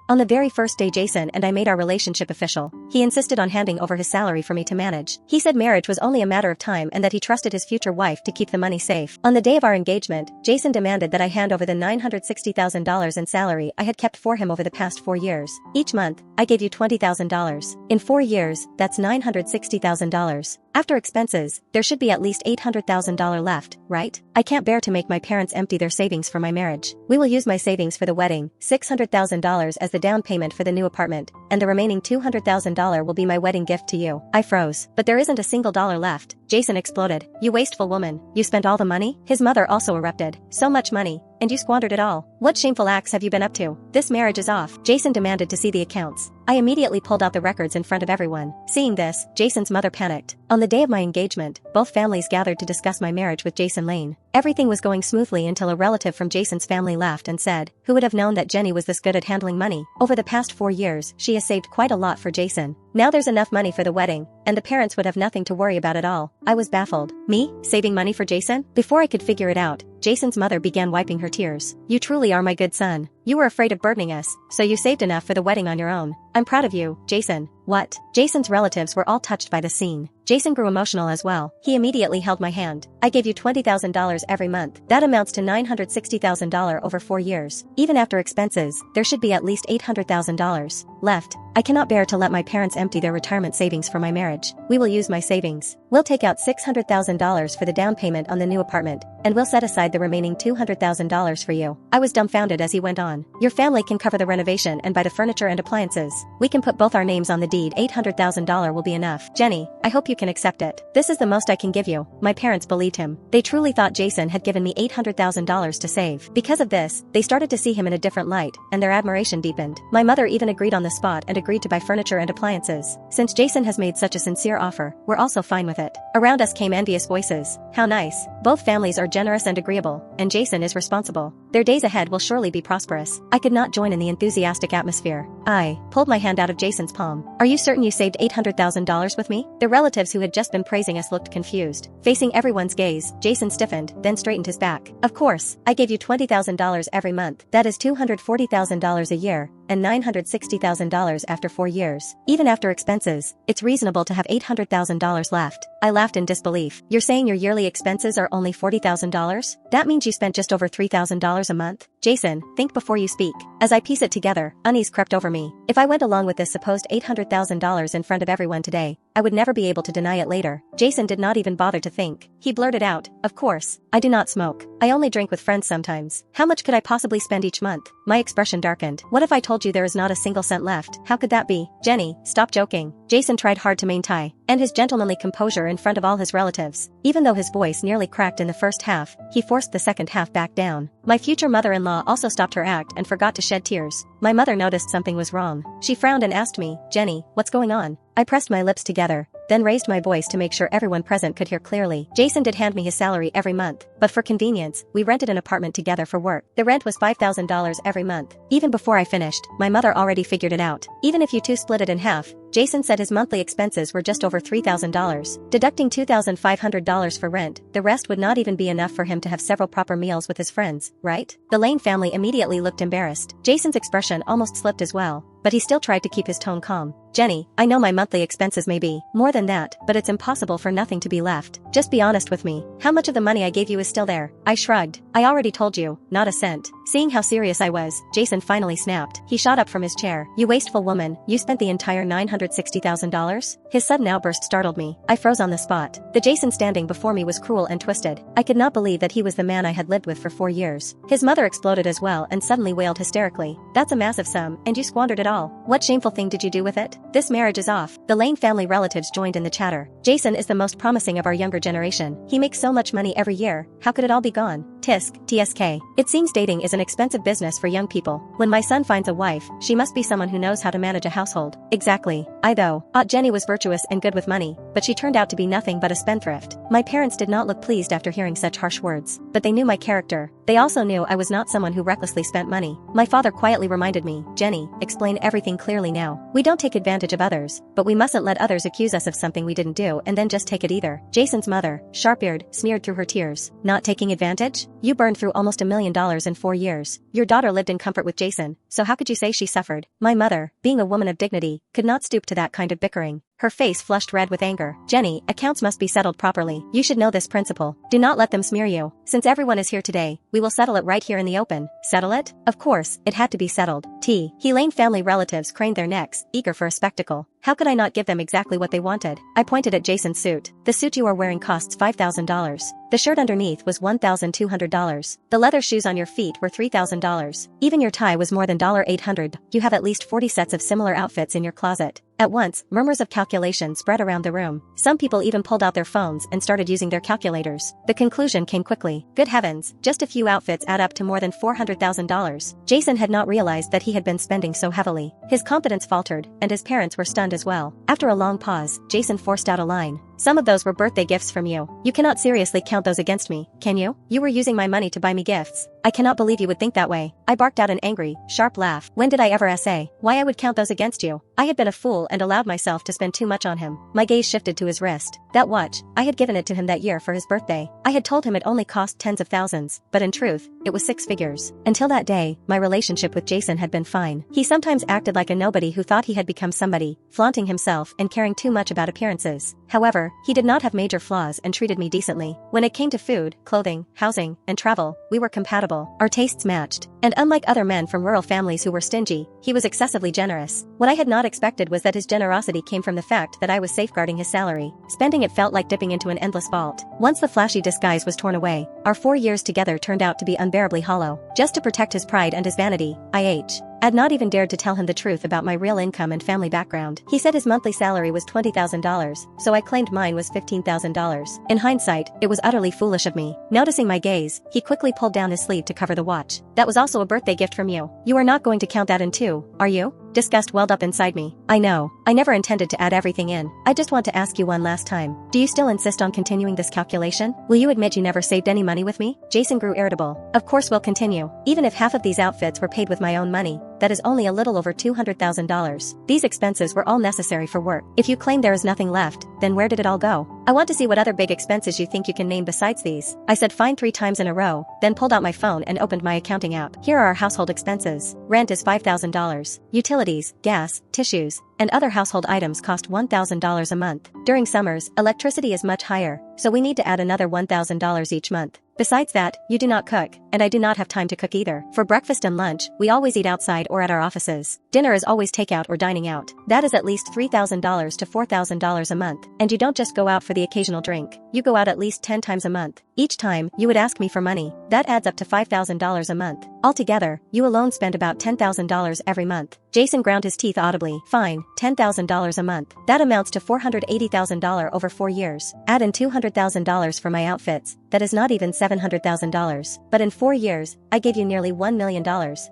On the very first day Jason and I made our relationship official, he insisted on handing over his salary for me to manage. He said marriage was only a matter of time and that he trusted his future wife to keep the money safe. On the day of our engagement, Jason demanded that I hand over the $960,000 in salary I had kept for him over the past 4 years. Each month, I gave you $20,000. In 4 years, that's $960,000. After expenses, there should be at least $800,000 left, right? I can't bear to make my parents empty their savings for my marriage. We will use my savings for the wedding, $600,000 as the down payment for the new apartment, and the remaining $200,000 will be my wedding gift to you. I froze. But there isn't a single dollar left. Jason exploded. You wasteful woman. You spent all the money? His mother also erupted. So much money. And you squandered it all. What shameful acts have you been up to? This marriage is off. Jason demanded to see the accounts. I immediately pulled out the records in front of everyone. Seeing this, Jason's mother panicked. On the day of my engagement, both families gathered to discuss my marriage with Jason Lane. Everything was going smoothly until a relative from Jason's family laughed and said, "Who would have known that Jenny was this good at handling money? Over the past 4 years, she has saved quite a lot for Jason. Now there's enough money for the wedding, and the parents would have nothing to worry about at all." I was baffled. Me? Saving money for Jason? Before I could figure it out, Jason's mother began wiping her tears. "You truly are my good son. You were afraid of burdening us, so you saved enough for the wedding on your own. I'm proud of you, Jason." What? Jason's relatives were all touched by the scene. Jason grew emotional as well. He immediately held my hand. "I gave you $20,000 every month. That amounts to $960,000 over 4 years. Even after expenses, there should be at least $800,000 left. I cannot bear to let my parents empty their retirement savings for my marriage. We will use my savings. We'll take out $600,000 for the down payment on the new apartment, and we'll set aside the remaining $200,000 for you." I was dumbfounded as he went on. "Your family can cover the renovation and buy the furniture and appliances. We can put both our names on the deed. $800,000 will be enough. Jenny, I hope you can accept it. This is the most I can give you." My parents believed him. They truly thought Jason had given me $800,000 to save. Because of this, they started to see him in a different light, and their admiration deepened. My mother even agreed on the spot and agreed to buy furniture and appliances. Since Jason has made such a sincere offer, we're also fine with it. Around us came envious voices. How nice. Both families are generous and agreeable, and Jason is responsible. Their days ahead will surely be prosperous. I could not join in the enthusiastic atmosphere. I pulled my hand out of Jason's palm. "Are you certain you saved $800,000 with me?" The relatives who had just been praising us looked confused. Facing everyone's gaze, Jason stiffened, then straightened his back. "Of course, I gave you $20,000 every month. That is $240,000 a year, and $960,000 after 4 years. Even after expenses, it's reasonable to have $800,000 left." I laughed in disbelief. "You're saying your yearly expenses are only $40,000? That means you spent just over $3,000 a month? Jason, think before you speak." As I piece it together, unease crept over me. If I went along with this supposed $800,000 in front of everyone today, I would never be able to deny it later. Jason did not even bother to think. He blurted out, "Of course, I do not smoke. I only drink with friends sometimes. How much could I possibly spend each month?" My expression darkened. "What if I told you there is not a single cent left? How could that be?" "Jenny, stop joking." Jason tried hard to maintain his gentlemanly composure in front of all his relatives. Even though his voice nearly cracked in the first half, he forced the second half back down. My future mother-in-law also stopped her act and forgot to shed tears. My mother noticed something was wrong. She frowned and asked me, "Jenny, what's going on?" I pressed my lips together, then raised my voice to make sure everyone present could hear clearly. Jason did hand me his salary every month, but for convenience, we rented an apartment together for work. The rent was $5,000 every month. Even before I finished, my mother already figured it out. Even if you two split it in half, Jason said his monthly expenses were just over $3,000. Deducting $2,500 for rent, the rest would not even be enough for him to have several proper meals with his friends, right? The Lane family immediately looked embarrassed. Jason's expression almost slipped as well, but he still tried to keep his tone calm. "Jenny, I know my monthly expenses may be more than that, but it's impossible for nothing to be left. Just be honest with me. How much of the money I gave you is still there?" I shrugged. "I already told you, not a cent." Seeing how serious I was, Jason finally snapped. He shot up from his chair. "You wasteful woman, you spent the entire $960,000? His sudden outburst startled me. I froze on the spot. The Jason standing before me was cruel and twisted. I could not believe that he was the man I had lived with for 4 years. His mother exploded as well and suddenly wailed hysterically. "That's a massive sum, and you squandered it all. What shameful thing did you do with it? This marriage is off." The Lane family relatives joined in the chatter. "Jason is the most promising of our younger generation. He makes so much money every year. How could it all be gone?" TSK. "It seems dating is an expensive business for young people. When my son finds a wife, she must be someone who knows how to manage a household." "Exactly. I though, Aunt Jenny was virtuous and good with money. but she turned out to be nothing but a spendthrift. My parents did not look pleased after hearing such harsh words, but they knew my character. They also knew I was not someone who recklessly spent money. My father quietly reminded me, Jenny, explain everything clearly now. We don't take advantage of others, but we mustn't let others accuse us of something we didn't do and then just take it either. Jason's mother, sharp-eared, sneered through her tears. Not taking advantage? You burned through almost $1 million in 4 years. Your daughter lived in comfort with Jason, so how could you say she suffered? My mother, being a woman of dignity, could not stoop to that kind of bickering. Her face flushed red with anger. Jenny, accounts must be settled properly. You should know this principle. Do not let them smear you. Since everyone is here today, we will settle it right here in the open. Settle it? Of course, it had to be settled. Helene family relatives craned their necks, eager for a spectacle. How could I not give them exactly what they wanted? I pointed at Jason's suit. The suit you are wearing costs $5,000. The shirt underneath was $1,200. The leather shoes on your feet were $3,000. Even your tie was more than $800. You have at least 40 sets of similar outfits in your closet. At once, murmurs of calculation spread around the room. Some people even pulled out their phones and started using their calculators. The conclusion came quickly. Good heavens, just a few outfits add up to more than $400,000. Jason had not realized that he had been spending so heavily. His confidence faltered, and his parents were stunned as well. After a long pause, Jason forced out a line. Some of those were birthday gifts from you. You cannot seriously count those against me, can you? You were using my money to buy me gifts. I cannot believe you would think that way. I barked out an angry, sharp laugh. When did I ever say why I would count those against you? I had been a fool and allowed myself to spend too much on him. My gaze shifted to his wrist. That watch, I had given it to him that year for his birthday. I had told him it only cost tens of thousands, but in truth, it was 6 figures. Until that day, my relationship with Jason had been fine. He sometimes acted like a nobody who thought he had become somebody, flaunting himself and caring too much about appearances. However, he did not have major flaws and treated me decently. When it came to food, clothing, housing, and travel, we were compatible. Our tastes matched. And unlike other men from rural families who were stingy, he was excessively generous. What I had not expected was that his generosity came from the fact that I was safeguarding his salary. Spending it felt like dipping into an endless vault. Once the flashy disguise was torn away, our 4 years together turned out to be unbearably hollow. Just to protect his pride and his vanity, I had not even dared to tell him the truth about my real income and family background. He said his monthly salary was $20,000, so I claimed mine was $15,000. In hindsight, it was utterly foolish of me. Noticing my gaze, he quickly pulled down his sleeve to cover the watch. That was also a birthday gift from you. You are not going to count that in two, are you? Disgust welled up inside me. I know. I never intended to add everything in. I just want to ask you one last time. Do you still insist on continuing this calculation? Will you admit you never saved any money with me? Jason grew irritable. Of course we'll continue. Even if half of these outfits were paid with my own money, that is only a little over $200,000. These expenses were all necessary for work. If you claim there is nothing left, then where did it all go? I want to see what other big expenses you think you can name besides these. I said fine 3 times in a row, then pulled out my phone and opened my accounting app. Here are our household expenses. Rent is $5,000. Utilities, gas, tissues, and other household items cost $1,000 a month. During summers, electricity is much higher, so we need to add another $1,000 each month. Besides that, you do not cook, and I do not have time to cook either. For breakfast and lunch, we always eat outside or at our offices. Dinner is always takeout or dining out. That is at least $3,000 to $4,000 a month. And you don't just go out for the occasional drink. You go out at least 10 times a month. Each time, you would ask me for money. That adds up to $5,000 a month. Altogether, you alone spend about $10,000 every month. Jason ground his teeth audibly. Fine, $10,000 a month. That amounts to $480,000 over 4 years. Add in $200,000 for my outfits. That is not even $700,000. But in 4 years, I gave you nearly $1 million.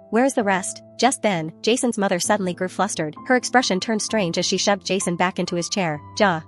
Where is the rest? Just then, Jason's mother suddenly grew flustered. Her expression turned strange as she shoved Jason back into his chair.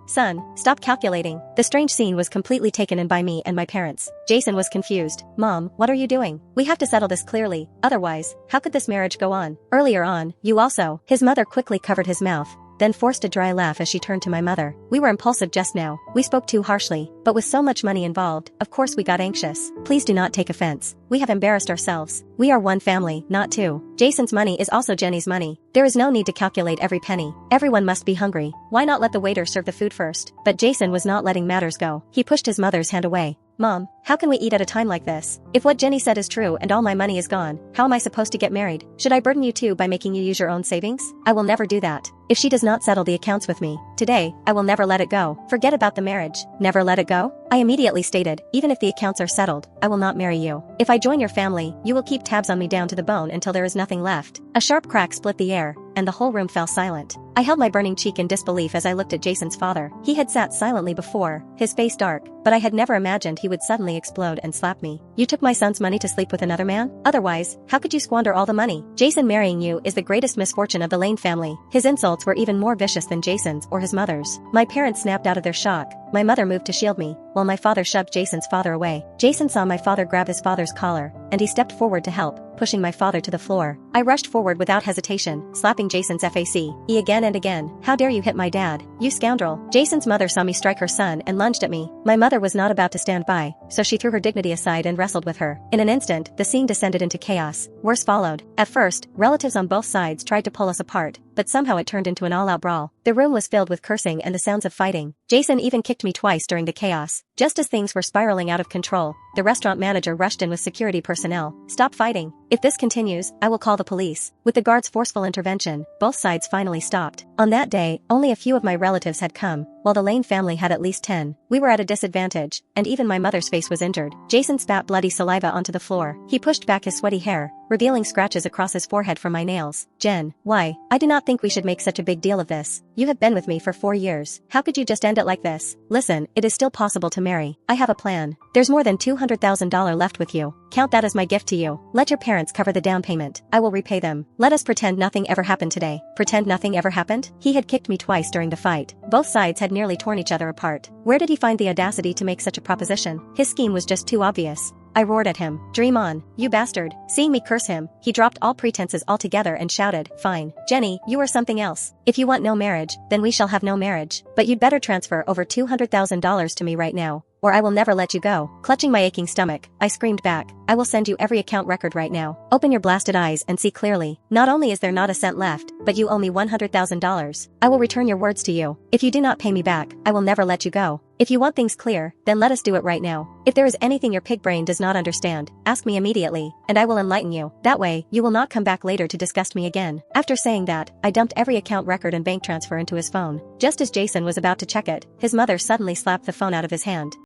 Son, stop calculating. The strange scene was completely taken in by me and my parents. Jason was confused. Mom, what are you doing? We have to settle this clearly. Otherwise, how could this marriage go on? Earlier on, you also. His mother quickly covered his mouth, then forced a dry laugh as she turned to my mother. We were impulsive just now. We spoke too harshly, but with so much money involved, of course we got anxious. Please do not take offense. We have embarrassed ourselves. We are one family, not two. Jason's money is also Jenny's money. There is no need to calculate every penny. Everyone must be hungry. Why not let the waiter serve the food first? But Jason was not letting matters go. He pushed his mother's hand away. Mom, how can we eat at a time like this? If what Jenny said is true and all my money is gone, how am I supposed to get married? Should I burden you too by making you use your own savings? I will never do that. If she does not settle the accounts with me today, I will never let it go. Forget about the marriage. Never let it go? I immediately stated, even if the accounts are settled, I will not marry you. If I join your family, you will keep tabs on me down to the bone until there is nothing left. A sharp crack split the air, and the whole room fell silent. I held my burning cheek in disbelief as I looked at Jason's father. He had sat silently before, his face dark, but I had never imagined he would suddenly explode and slap me. You took my son's money to sleep with another man? Otherwise, how could you squander all the money? Jason marrying you is the greatest misfortune of the Lane family. His insults were even more vicious than Jason's or his mother's. My parents snapped out of their shock. My mother moved to shield me, while my father shoved Jason's father away. Jason saw my father grab his father's collar, and he stepped forward to help, pushing my father to the floor. I rushed forward without hesitation, slapping Jason's face again and again. How dare you hit my dad, you scoundrel. Jason's mother saw me strike her son and lunged at me. My mother was not about to stand by, so she threw her dignity aside and wrestled with her. In an instant, the scene descended into chaos. Worse followed. At first, relatives on both sides tried to pull us apart, but somehow it turned into an all-out brawl. The room was filled with cursing and the sounds of fighting. Jason even kicked me twice during the chaos. Just as things were spiraling out of control, the restaurant manager rushed in with security personnel. Stop fighting. If this continues, I will call the police. With the guards' forceful intervention, both sides finally stopped. On that day, only a few of my relatives had come, while the Lane family had at least 10. We were at a disadvantage, and even my mother's face was injured. Jason spat bloody saliva onto the floor. He pushed back his sweaty hair, revealing scratches across his forehead from my nails. Jen, why? I do not think we should make such a big deal of this. You have been with me for 4 years. How could you just end it like this? Listen, it is still possible to marry. I have a plan. There's more than $200,000 left with you. Count that as my gift to you. Let your parents cover the down payment. I will repay them. Let us pretend nothing ever happened today. Pretend nothing ever happened? He had kicked me twice during the fight. Both sides had nearly torn each other apart. Where did he find the audacity to make such a proposition? His scheme was just too obvious. I roared at him. Dream on, you bastard. Seeing me curse him, he dropped all pretenses altogether and shouted, fine. Jenny, you are something else. If you want no marriage, then we shall have no marriage. But you'd better transfer over $200,000 to me right now, or I will never let you go. Clutching my aching stomach, I screamed back, I will send you every account record right now. Open your blasted eyes and see clearly. Not only is there not a cent left, but you owe me $100,000. I will return your words to you. If you do not pay me back, I will never let you go. If you want things clear, then let us do it right now. If there is anything your pig brain does not understand, ask me immediately, and I will enlighten you. That way, you will not come back later to disgust me again. After saying that, I dumped every account record and bank transfer into his phone. Just as Jason was about to check it, his mother suddenly slapped the phone out of his hand.